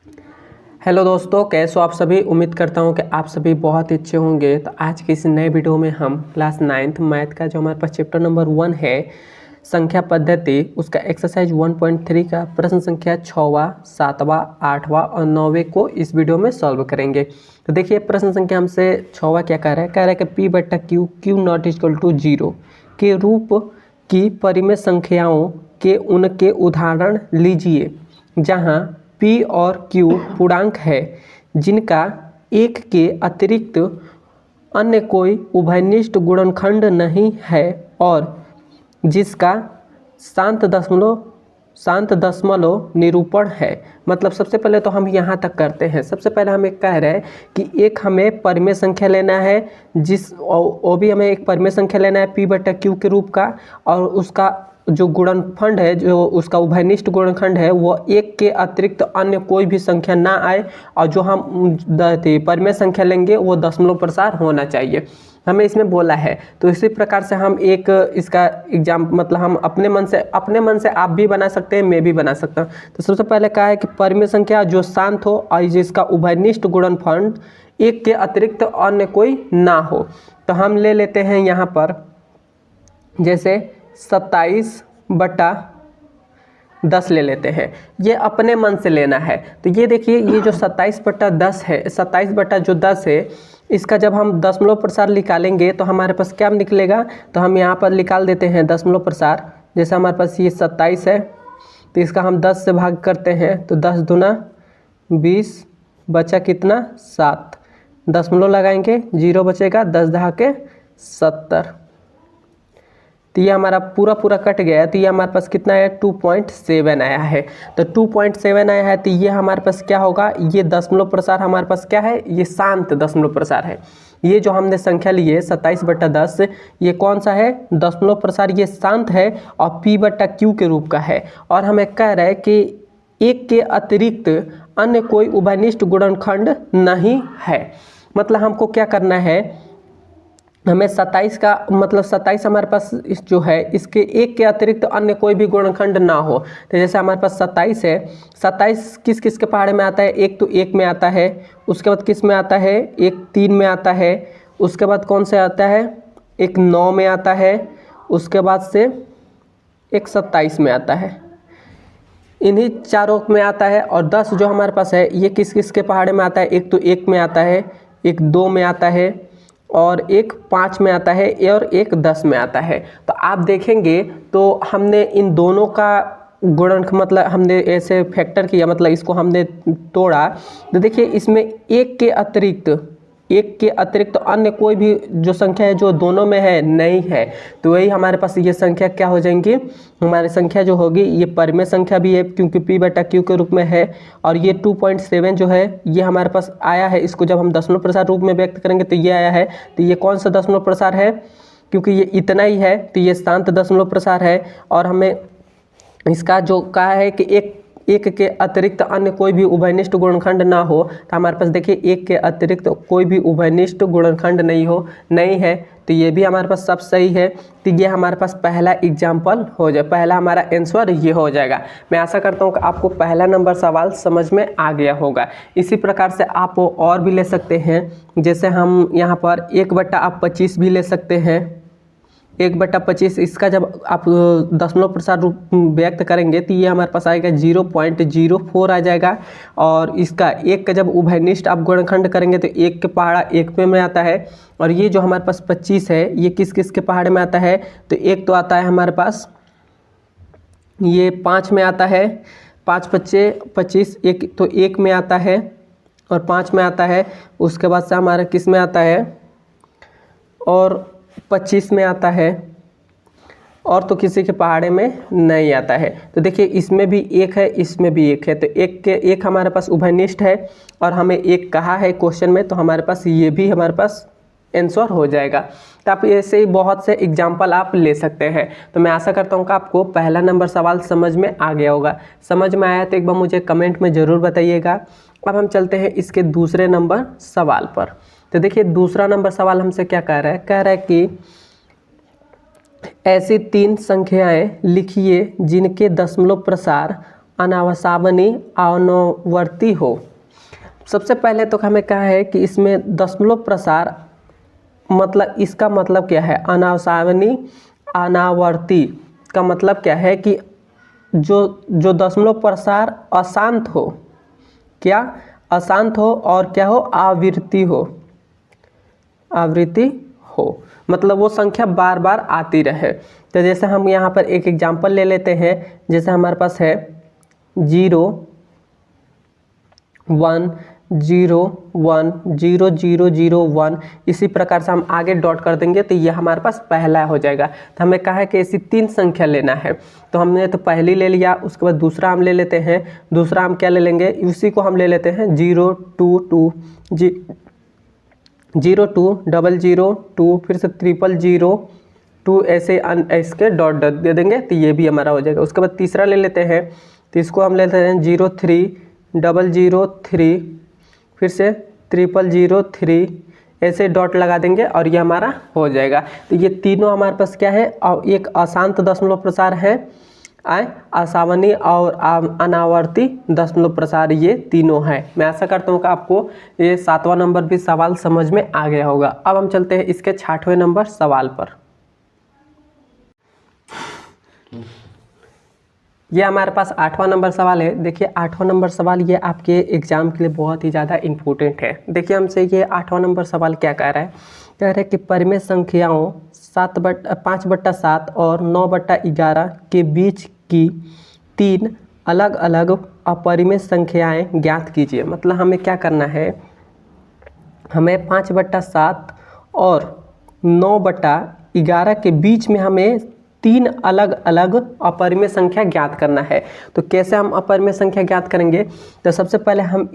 Hello दोस्तों, कैसे हो आप सभी। उम्मीद करता हूँ कि आप सभी बहुत ही अच्छे होंगे। तो आज की इस नए वीडियो में हम क्लास 9th मैथ का जो हमारे पास चैप्टर नंबर 1 है संख्या पद्धति, उसका एक्सरसाइज 1.3 का प्रश्न संख्या 6वां, 7वां, 8वां और 9वें को इस वीडियो में सॉल्व करेंगे। तो देखिए प्रश्न संख्या हमसे 6वां क्या कह रहा है कि P बट्टा क्यू नॉट इक्वल टू 0 के रूप की परिमेय संख्याओं के उनके उदाहरण लीजिए जहाँ P और Q पूर्णांक है जिनका एक के अतिरिक्त अन्य कोई उभयनिष्ठ गुणनखंड नहीं है और जिसका शांत दशमलव निरूपण है। मतलब सबसे पहले तो हम यहाँ तक करते हैं। सबसे पहले हम एक कह रहे हैं कि एक हमें परिमेय संख्या लेना है वो भी हमें एक परिमेय संख्या लेना है P बट्टा क्यू के रूप का, और उसका जो गुणनखंड है, जो उसका उभयनिष्ठ गुणनखंड है, वो एक के अतिरिक्त अन्य कोई भी संख्या ना आए, और जो हम परिमेय संख्या लेंगे वो दशमलव प्रसार होना चाहिए, हमें इसमें बोला है। तो इसी प्रकार से हम एक इसका एग्जाम मतलब हम अपने मन से आप भी बना सकते हैं, मैं भी बना सकता हूँ। तो सबसे पहले कहा है कि परिमेय संख्या जो शांत हो और जिसका उभयनिष्ठ गुणनखंड एक के अतिरिक्त अन्य कोई ना हो। तो हम ले लेते हैं यहाँ पर जैसे 27/10 ले लेते हैं। ये अपने मन से लेना है। तो ये देखिए, ये जो 27/10 है, 27/10 है, इसका जब हम दशमलव प्रसार निकालेंगे तो हमारे पास क्या निकलेगा। तो हम यहाँ पर निकाल देते हैं दशमलव प्रसार। जैसे हमारे पास ये 27 है तो इसका हम 10 से भाग करते हैं तो 10 दूना 20, बचा कितना 7, दशमलव लगाएंगे 0 बचेगा, 10 दहा के 70। तो ये हमारा पूरा कट गया है। तो ये हमारे पास कितना है 2.7 आया है। तो 2.7 आया है तो ये हमारे पास क्या होगा, ये दशमलव प्रसार हमारे पास क्या है, ये शांत दशमलव प्रसार है। ये जो हमने संख्या ली है 27/10, ये कौन सा है, दशमलव प्रसार, ये शांत है और P बट्टा क्यू के रूप का है। और हमें कह रहा है कि एक के अतिरिक्त अन्य कोई उभयनिष्ठ गुणनखंड नहीं है। मतलब हमको क्या करना है, हमें 27 का मतलब 27 हमारे पास जो है इसके एक के अतिरिक्त अन्य कोई भी गुणनखंड ना हो। तो जैसे हमारे पास 27 है, 27 किस किस के पहाड़े में आता है, एक तो 1 में आता है, उसके बाद किस में आता है, एक 3 में आता है, उसके बाद कौन से आता है, एक 9 में आता है, उसके बाद से एक 27 में आता है, इन्हीं चारों में आता है। और 10 जो हमारे पास है ये किस किस के पहाड़े में आता है, एक तो 1 में आता है, एक 2 में आता है, और एक 5 में आता है, और एक 10 में आता है। तो आप देखेंगे तो हमने इन दोनों का गुणनखंड मतलब हमने ऐसे फैक्टर किया, मतलब इसको हमने तोड़ा। तो देखिए इसमें एक के अतिरिक्त अन्य कोई भी जो संख्या है जो दोनों में है नहीं है। तो वही हमारे पास ये संख्या क्या हो जाएंगी, हमारी संख्या जो होगी ये परिमेय संख्या भी है क्योंकि P बटा क्यू के रूप में है। और ये 2.7 जो है ये हमारे पास आया है, इसको जब हम दशमलव प्रसार रूप में व्यक्त करेंगे तो ये आया है। तो ये कौन सा दशमलव प्रसार है, क्योंकि ये इतना ही है तो ये शांत दशमलव प्रसार है। और हमें इसका जो कहा है कि एक के अतिरिक्त अन्य कोई भी उभयनिष्ठ गुणनखंड ना हो। तो हमारे पास देखिए एक के अतिरिक्त कोई भी उभयनिष्ठ गुणनखंड नहीं है। तो ये भी हमारे पास सब सही है। तो ये हमारे पास पहला एग्जाम्पल हो जाए, पहला हमारा आंसर ये हो जाएगा। मैं आशा करता हूँ कि आपको पहला नंबर सवाल समझ में आ गया होगा। इसी प्रकार से आप और भी ले सकते हैं। जैसे हम यहाँ पर 1/25 भी ले सकते हैं। 1/25 इसका जब आप दशमलव प्रसार रूप व्यक्त करेंगे तो ये हमारे पास आएगा 0.04 आ जाएगा। और इसका एक का जब उभयनिष्ठ आप गुणनखंड करेंगे तो एक के पहाड़ा एक में आता है। और ये जो हमारे पास 25 है ये किस किस के पहाड़े में आता है, तो एक तो आता है हमारे पास ये 5 में आता है, 5 बच्चे 25, एक तो 1 में आता है और 5 में आता है। उसके बाद से हमारा किस में आता है, और 25 में आता है, और तो किसी के पहाड़े में नहीं आता है। तो देखिए इसमें भी एक है, इसमें भी एक है। तो एक हमारे पास उभयनिष्ठ है और हमें एक कहा है क्वेश्चन में, तो हमारे पास ये भी हमारे पास आंसर हो जाएगा। तो आप ऐसे ही बहुत से एग्जाम्पल आप ले सकते हैं। तो मैं आशा करता हूँ कि आपको पहला नंबर सवाल समझ में आ गया होगा। समझ में आया तो एक बार मुझे कमेंट में ज़रूर बताइएगा। अब हम चलते हैं इसके दूसरे नंबर सवाल पर। तो देखिए दूसरा नंबर सवाल हमसे क्या कह रहा है कि ऐसी 3 संख्याएं लिखिए जिनके दशमलव प्रसार अनावसावनी अनुवर्ती हो। सबसे पहले तो हमें कहा है कि इसमें दशमलव प्रसार मतलब इसका मतलब क्या है, अनावसावनी अनावर्ती का मतलब क्या है कि जो दशमलव प्रसार अशांत हो, क्या अशांत हो और क्या हो, आवृत्ति हो, आवृत्ति हो, मतलब वो संख्या बार बार आती रहे। तो जैसे हम यहाँ पर एक एग्जांपल ले लेते हैं, जैसे हमारे पास है 0 1 0 1 0 0 0 1, इसी प्रकार से हम आगे डॉट कर देंगे तो ये हमारे पास पहला हो जाएगा। तो हमें कहा है कि ऐसी 3 संख्या लेना है, तो हमने तो पहली ले लिया, उसके बाद दूसरा हम ले लेते हैं, दूसरा हम क्या ले लेंगे, उसी को हम ले लेते हैं 0 2 2 0 2 0 0 2, फिर से 0 0 2, ऐसे इसके डॉट दे देंगे तो ये भी हमारा हो जाएगा। उसके बाद तीसरा ले लेते हैं, तो इसको हम लेते हैं 0 3 0 0 3, फिर से 0 0 3, ऐसे डॉट लगा देंगे और ये हमारा हो जाएगा। तो ये तीनों हमारे पास क्या है, और एक अशांत दशमलव प्रसार है, असावनी और अनावर्ती दशमलव प्रसार, ये तीनों है। मैं आशा करता हूँ कि आपको ये 7वां नंबर भी सवाल समझ में आ गया होगा। अब हम चलते हैं इसके 6वें नंबर सवाल पर। ये हमारे पास 8वां नंबर सवाल है। देखिए 8वां नंबर सवाल ये आपके एग्जाम के लिए बहुत ही ज़्यादा इम्पोर्टेंट है। देखिए हमसे ये 8वां नंबर सवाल क्या कह रहा है, कह रहा है कि परिमेय संख्याओं 5/7 और 9/11 के बीच की 3 अलग अलग अपरिमेय संख्याएं ज्ञात कीजिए। मतलब हमें क्या करना है, हमें 5/7 और 9/11 के बीच में हमें 3 अलग अलग अपरिमेय संख्या ज्ञात करना है। तो कैसे हम अपरिमेय संख्या ज्ञात करेंगे, तो सबसे पहले हम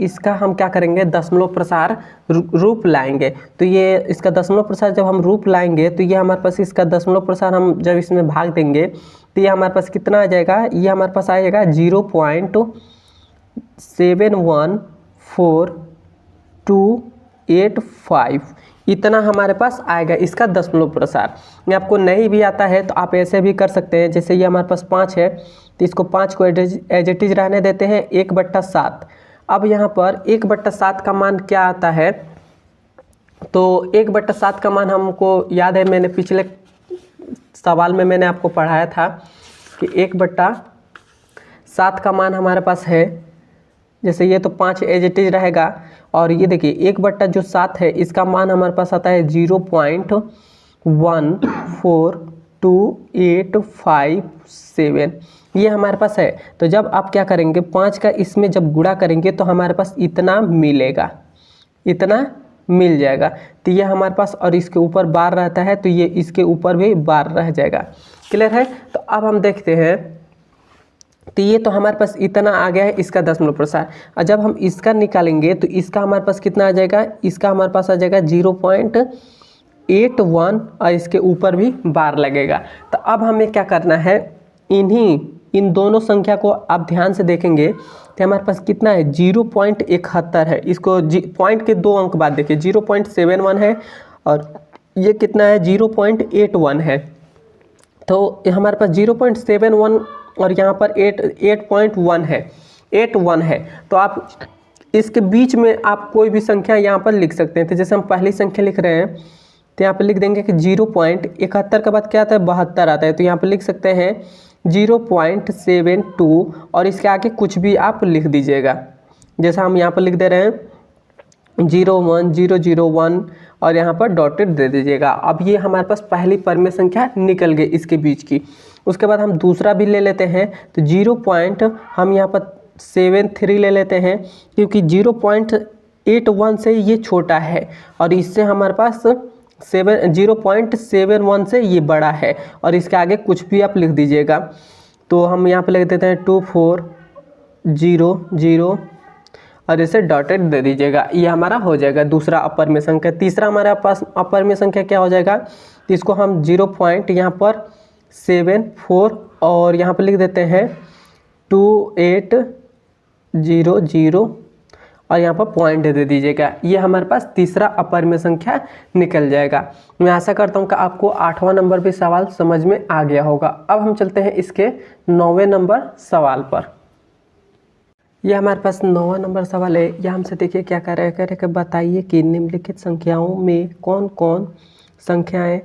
क्या करेंगे, दशमलव प्रसार रूप लाएंगे। तो ये इसका दशमलव प्रसार जब हम रूप लाएंगे तो ये हमारे पास इसका दशमलव प्रसार हम जब इसमें भाग देंगे तो ये हमारे पास कितना आ जाएगा, ये हमारे पास आएगा 0.71425, इतना हमारे पास आएगा इसका दशमलव प्रसार। ये आपको नहीं भी आता है तो आप ऐसे भी कर सकते हैं, जैसे ये हमारे पास 5 है तो इसको 5 को एज इट इज रहने देते हैं 1/7। अब यहाँ पर 1/7 का मान क्या आता है, तो 1/7 का मान हमको याद है, मैंने पिछले सवाल में मैंने आपको पढ़ाया था कि 1/7 का मान हमारे पास है, जैसे ये तो 5 एज इट इज रहेगा, और ये देखिए 1/7 है इसका मान हमारे पास आता है 0.14285 ये हमारे पास है। तो जब आप क्या करेंगे, 5 का इसमें जब गुणा करेंगे तो हमारे पास इतना मिलेगा, इतना मिल जाएगा। तो ये हमारे पास, और इसके ऊपर बार रहता है तो ये इसके ऊपर भी बार रह जाएगा। क्लियर है। तो अब हम देखते हैं, तो ये तो हमारे पास इतना आ गया है इसका दशमलव प्रसार, और जब हम इसका निकालेंगे तो इसका हमारे पास कितना आ जाएगा, इसका हमारे पास आ जाएगा 0.81, और इसके ऊपर भी बार लगेगा। तो अब हमें क्या करना है, इन दोनों संख्या को आप ध्यान से देखेंगे तो हमारे पास कितना है, 0.71 है। इसको पॉइंट के 2 अंक बाद देखिए, 0.71 है और ये कितना है, 0.81 है। तो हमारे पास 0.71 और यहाँ पर 8.1 है, 81 है। तो आप इसके बीच में आप कोई भी संख्या यहाँ पर लिख सकते हैं। तो जैसे हम पहली संख्या लिख रहे हैं तो यहाँ पर लिख देंगे कि 0.71 के बाद क्या आता है, 72 आता है। तो यहाँ पर लिख सकते हैं 0.72, और इसके आगे कुछ भी आप लिख दीजिएगा। जैसा हम यहाँ पर लिख दे रहे हैं 01001, और यहाँ पर डॉटेड दे दीजिएगा। अब ये हमारे पास पहली परिमेय संख्या निकल गई इसके बीच की। उसके बाद हम दूसरा भी ले लेते हैं, तो हम यहाँ पर 73 ले लेते हैं, क्योंकि 0.81 से ये छोटा है और इससे हमारे पास 0.71 से ये बड़ा है, और इसके आगे कुछ भी आप लिख दीजिएगा। तो हम यहाँ पर लिख देते हैं 2400, और इसे डॉटेड दे दीजिएगा। ये हमारा हो जाएगा दूसरा अपरिमेय संख्या। तीसरा हमारे पास अपरिमेय संख्या क्या हो जाएगा, तो इसको हम 0.74 और यहाँ पर लिख देते हैं 2800, और यहाँ पर पॉइंट दे दीजिएगा। ये हमारे पास तीसरा अपरिमेय संख्या निकल जाएगा। मैं आशा करता हूँ कि आपको 8वां नंबर भी सवाल समझ में आ गया होगा। अब हम चलते हैं इसके 9वें नंबर सवाल पर। ये हमारे पास 9वां नंबर सवाल है। यह हमसे देखिए क्या कह रहे हैं कि बताइए कि निम्नलिखित संख्याओं में कौन कौन संख्याएं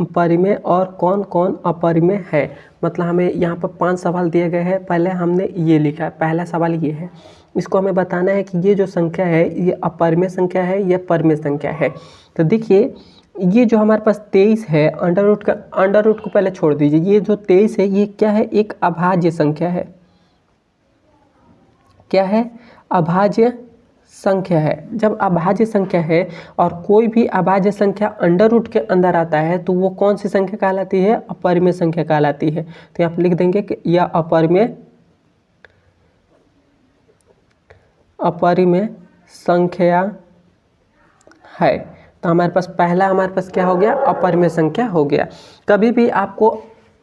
परिमेय और कौन कौन अपरिमेय है। मतलब हमें यहाँ पर 5 सवाल दिए गए हैं। पहले हमने ये लिखा है, पहला सवाल ये है, इसको हमें बताना है कि ये जो संख्या है ये अपरिमेय संख्या है या परिमेय संख्या है। तो देखिए ये जो हमारे पास 23 है, अंडर रूट को पहले छोड़ दीजिए। ये जो 23 है ये क्या है, एक अभाज्य संख्या है। क्या है, अभाज्य संख्या है। जब अभाज्य संख्या है और कोई भी अभाज्य संख्या अंडर रूट के अंदर आता है तो वो कौन सी संख्या कहलाती है, अपरिमेय संख्या कहलाती है। तो यहाँ पर लिख देंगे कि यह अपरिमेय संख्या है। तो हमारे पास पहला हमारे पास क्या हो गया, अपरिमेय संख्या हो गया। कभी भी आपको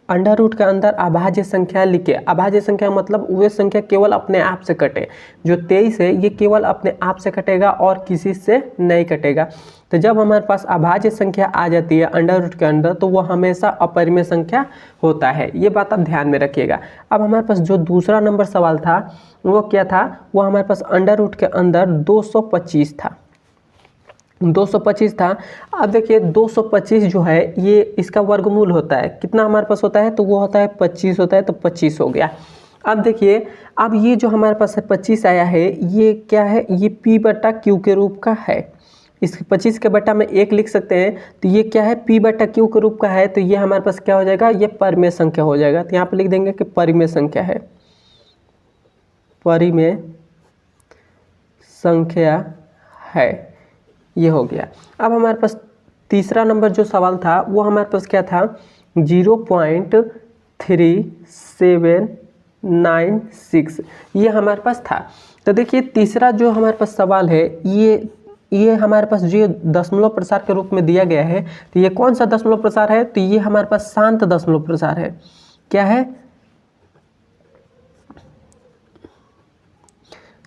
अंडर रूट के अंदर अभाज्य संख्या लिखे। अभाज्य संख्या मतलब वह संख्या केवल अपने आप से कटे। जो 23 है ये केवल अपने आप से कटेगा और किसी से नहीं कटेगा। तो जब हमारे पास अभाज्य संख्या आ जाती है अंडर रूट के अंदर तो वो हमेशा अपरिमेय संख्या होता है। ये बात आप ध्यान में रखिएगा। अब हमारे पास जो दूसरा नंबर सवाल था वो क्या था, वो हमारे पास अंडर रूट के अंदर 225 था। 225 था। अब देखिए 225 जो है ये इसका वर्गमूल होता है, कितना हमारे पास होता है, तो वो होता है 25 होता है, तो 25 हो गया। अब देखिए अब ये जो हमारे पास 25 आया है ये क्या है, ये P/Q के रूप का है। इस 25 के बटा में 1 लिख सकते हैं। तो ये क्या है, P/Q के रूप का है। तो ये हमारे पास क्या हो जाएगा, ये परिमेय संख्या हो जाएगा। तो यहाँ पर लिख देंगे कि परिमेय संख्या है, परिमेय संख्या है। ये हो गया। अब हमारे पास तीसरा नंबर जो सवाल था वो हमारे पास क्या था, 0.3796 ये हमारे पास था। तो देखिए तीसरा जो हमारे पास सवाल है ये हमारे पास जो दशमलव प्रसार के रूप में दिया गया है। तो ये कौन सा दशमलव प्रसार है, तो ये हमारे पास शांत दशमलव प्रसार है। क्या है,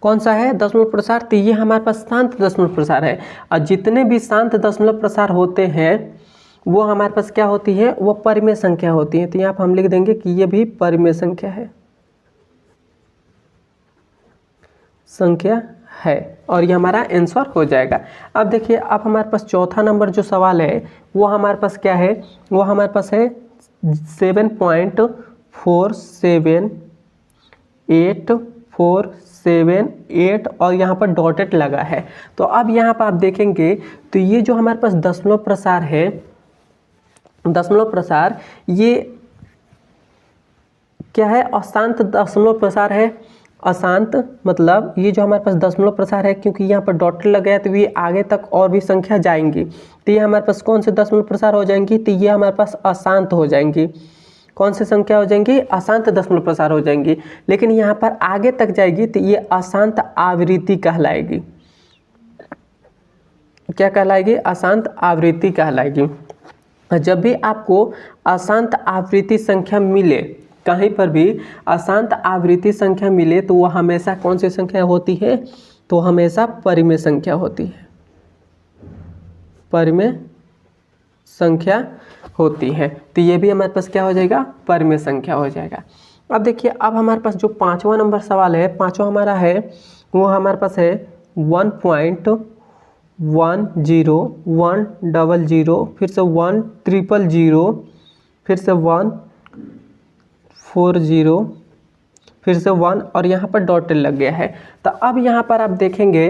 कौन सा है, दशमलव प्रसार। तो ये हमारे पास शांत दशमलव प्रसार है। और जितने भी शांत दशमलव प्रसार होते हैं वो हमारे पास क्या होती है, वो परिमेय संख्या होती है। तो यहाँ पर हम लिख देंगे कि ये भी परिमेय संख्या है और ये हमारा आंसर हो जाएगा। अब देखिए अब हमारे पास चौथा नंबर जो सवाल है वो हमारे पास क्या है, वो हमारे पास है 7.478 और यहाँ पर डॉटेड लगा है। तो अब यहाँ पर आप देखेंगे तो ये जो हमारे पास दशमलव प्रसार है, दशमलव प्रसार ये क्या है, अशांत दशमलव प्रसार है। अशांत मतलब ये जो हमारे पास दशमलव प्रसार है, क्योंकि यहाँ पर डॉटेड लग गया तो ये आगे तक और भी संख्या जाएंगी। तो ये हमारे पास कौन से दशमलव प्रसार हो जाएंगी, तो ये हमारे पास अशांत हो जाएंगी। कौन सी संख्या हो जाएंगी, अशांत दशमलव प्रसार हो जाएंगी। लेकिन यहाँ पर आगे तक जाएगी तो ये अशांत आवृत्ति कहलाएगी। क्या कहलाएगी, अशांत आवृत्ति कहलाएगी। जब भी आपको अशांत आवृत्ति संख्या मिले, कहीं पर भी अशांत आवृत्ति संख्या मिले तो वह हमेशा कौन सी संख्या होती है, तो हमेशा परिमेय संख्या होती है, परिमेय संख्या होती है। तो ये भी हमारे पास क्या हो जाएगा, परिमेय संख्या हो जाएगा। अब देखिए अब हमारे पास जो पांचवा नंबर सवाल है, पांचवा हमारा है वो हमारे पास है 1.10100 फिर से 100 फिर से 140 फिर से 1 और यहाँ पर डॉटेड लग गया है। तो अब यहाँ पर आप देखेंगे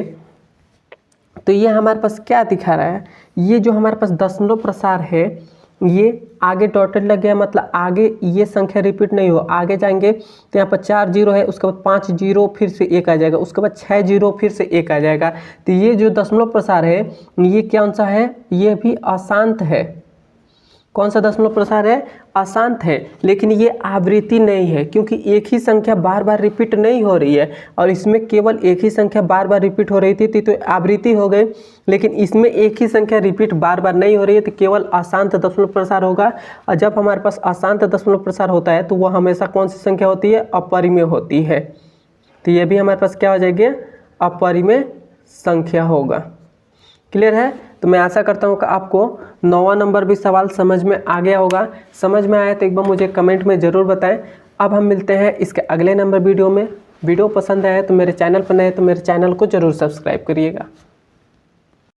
तो ये हमारे पास क्या दिखा रहा है, ये जो हमारे पास दशमलव प्रसार है ये आगे डॉटेड लग गया, मतलब आगे ये संख्या रिपीट नहीं हो, आगे जाएंगे तो यहाँ पर 4 0 है, उसके बाद 5 0 फिर से 1 आ जाएगा, उसके बाद 6 0 फिर से 1 आ जाएगा। तो ये जो दशमलव प्रसार है ये कौन सा है, ये भी अशांत है। कौन सा दशमलव प्रसार है, अशांत है। लेकिन ये आवृत्ति नहीं है, क्योंकि एक ही संख्या बार बार रिपीट नहीं हो रही है और इसमें केवल एक ही संख्या बार बार रिपीट हो रही थी तो आवृत्ति हो गई। लेकिन इसमें एक ही संख्या रिपीट बार बार नहीं हो रही है तो केवल अशांत दशमलव प्रसार होगा। और जब हमारे पास अशांत दशमलव प्रसार होता है तो वह हमेशा कौन सी संख्या होती है, अपरिमेय होती है। तो ये भी हमारे पास क्या हो जाएगी, अपरिमेय संख्या होगा। क्लियर है। तो मैं आशा करता हूँ कि आपको 9वां नंबर भी सवाल समझ में आ गया होगा। समझ में आया तो एक बार मुझे कमेंट में ज़रूर बताएं। अब हम मिलते हैं इसके अगले नंबर वीडियो में। वीडियो पसंद आया तो मेरे चैनल पर नए तो मेरे चैनल को ज़रूर सब्सक्राइब करिएगा।